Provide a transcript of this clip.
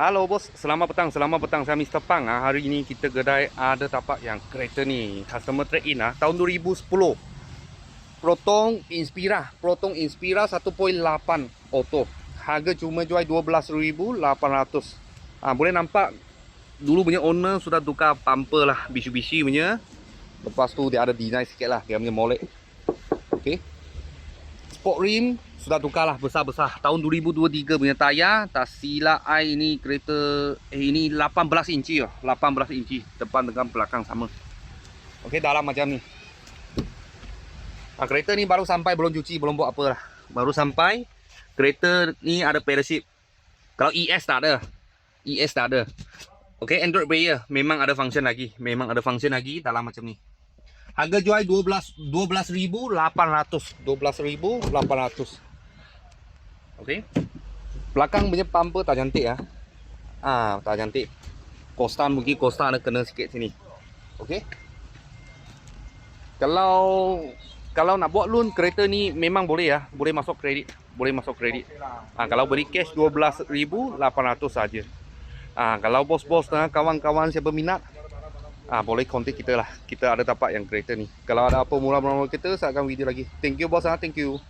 Halo bos, selamat petang, saya Mr. Pang. Hari ini kita kedai ada tapak yang kereta ni customer trade in tahun 2010. Proton Inspira 1.8 auto. Harga cuma jual 12,800. Boleh nampak dulu punya owner sudah tukar bumper lah, Mitsubishi punya. Lepas tu dia ada design sikit lah, dia punya molek. Okey. Sport rim sudah tukar lah besar-besar. Tahun 2023 punya tayar. Tak silap I ini kereta ini 18 inci 18 inci. Depan dengan belakang sama. Okey, dalam macam ni. Kereta ni baru sampai, belum cuci, belum buat apa lah. Baru sampai. Kereta ni ada pedal shift. Kalau ES tak ada. ES tak ada. Okey, Android player memang ada function lagi. Memang ada function lagi dalam macam ni. Harga jual 12,800. 12,800. Okey. Belakang punya bumper tak cantik ah. Tak cantik. Costa mungkin Costa ada kena sikit sini. Okey. Kalau nak buat loan kereta ni memang boleh ya, boleh masuk kredit, kalau beri cash 12,800 saja. Kalau bos-bos dan kawan-kawan siapa minat, boleh kontak kita lah. Kita ada tapak yang kereta ni. Kalau ada apa mula-mula kita, saya akan video lagi. Thank you bos, thank you.